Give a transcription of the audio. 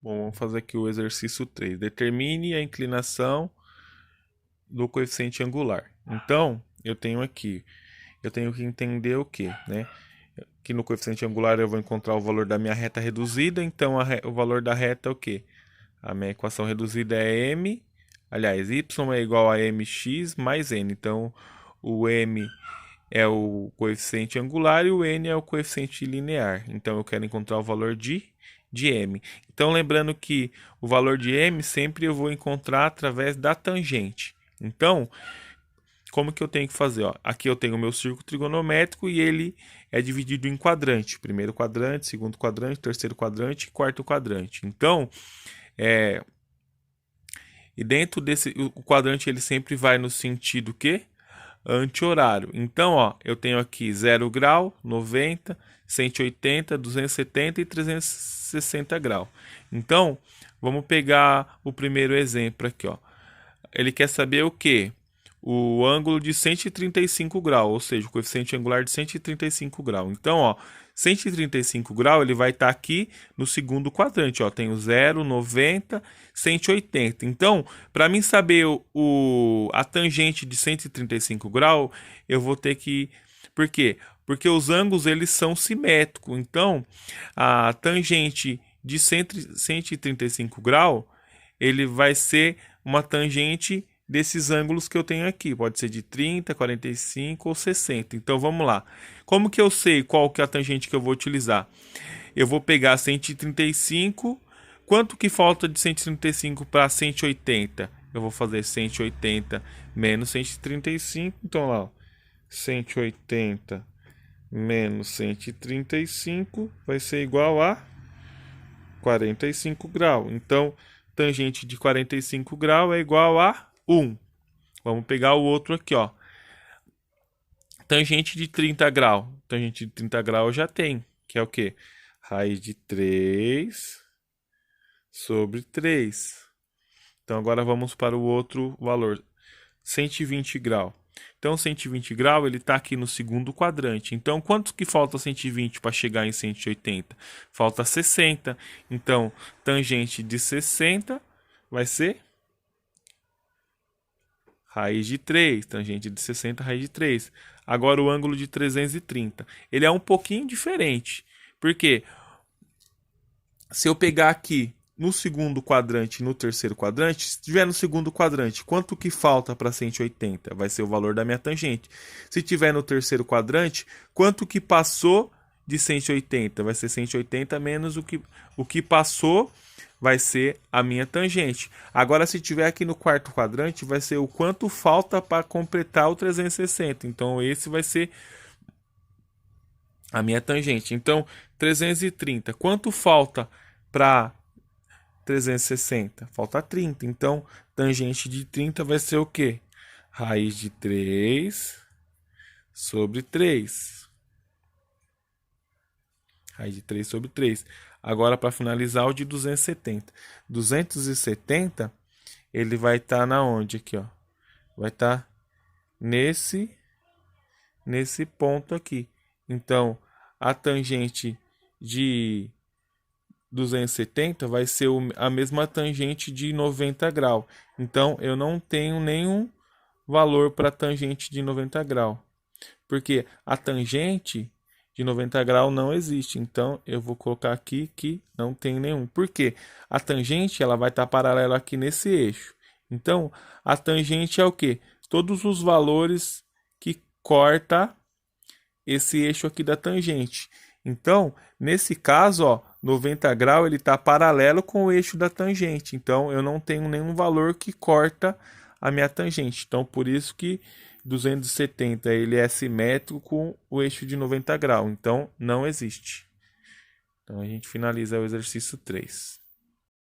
Bom, vamos fazer aqui o exercício 3. Determine a inclinação do coeficiente angular. Então, eu tenho que entender o que, né? Que no coeficiente angular eu vou encontrar o valor da minha reta reduzida, então o valor da reta é o que? A minha equação reduzida é m, aliás, y é igual a mx mais n. Então, o m é o coeficiente angular e o n é o coeficiente linear. Então, eu quero encontrar o valor de m. Então, lembrando que o valor de m sempre eu vou encontrar através da tangente. Então, como que eu tenho que fazer? Ó, aqui eu tenho o meu círculo trigonométrico e ele é dividido em quadrante. Primeiro quadrante, segundo quadrante, terceiro quadrante e quarto quadrante. Então, e dentro desse o quadrante ele sempre vai no sentido que anti-horário. Então, ó, eu tenho aqui 0 grau, 90, 180, 270 e 360 graus. Então, vamos pegar o primeiro exemplo aqui, ó. Ele quer saber o quê? O ângulo de 135 graus, ou seja, o coeficiente angular de 135 graus. Então, ó, 135 graus ele vai estar aqui no segundo quadrante, ó, tem o 0, 90, 180. Então, para mim saber a tangente de 135 graus, eu vou ter que... Por quê? Porque os ângulos eles são simétricos. Então, a tangente de 135 graus, ele vai ser uma tangente desses ângulos que eu tenho aqui. Pode ser de 30, 45 ou 60. Então vamos lá. Como que eu sei qual que é a tangente que eu vou utilizar? Eu vou pegar 135. Quanto que falta de 135 para 180? Eu vou fazer 180 menos 135. Então lá, ó, 180 menos 135 vai ser igual a 45 graus. Então, tangente de 45 graus é igual a 1. Vamos pegar o outro aqui, ó. Tangente de 30 graus. Tangente de 30 graus eu já tem, que é o quê? Raiz de 3 sobre 3. Então, agora vamos para o outro valor. 120 graus. Então, 120 graus, ele está aqui no segundo quadrante. Então, quanto que falta 120 para chegar em 180? Falta 60. Então, tangente de 60 vai ser raiz de 3. Tangente de 60, raiz de 3. Agora, o ângulo de 330. Ele é um pouquinho diferente. Porque se eu pegar aqui no segundo quadrante e no terceiro quadrante, se tiver no segundo quadrante, quanto que falta para 180? Vai ser o valor da minha tangente. Se tiver no terceiro quadrante, quanto que passou de 180? Vai ser 180 menos o que passou, vai ser a minha tangente. Agora, se tiver aqui no quarto quadrante, vai ser o quanto falta para completar o 360. Então, esse vai ser a minha tangente. Então, 330. Quanto falta para 360? Falta 30. Então, tangente de 30 vai ser o quê? Raiz de 3 sobre 3. Raiz de 3 sobre 3. Agora, para finalizar, o de 270. 270, ele vai estar na onde aqui, ó? Vai estar nesse ponto aqui. Então, a tangente de 270 vai ser a mesma tangente de 90 graus. Então, eu não tenho nenhum valor para a tangente de 90 graus. Porque a tangente de 90 graus não existe. Então, eu vou colocar aqui que não tem nenhum. Por quê? A tangente ela vai estar paralela aqui nesse eixo. Então, a tangente é o quê? Todos os valores que corta esse eixo aqui da tangente. Então, nesse caso, ó, 90 graus ele está paralelo com o eixo da tangente. Então, eu não tenho nenhum valor que corta a minha tangente. Então, por isso que 270 ele é simétrico com o eixo de 90 graus. Então, não existe. Então, a gente finaliza o exercício 3.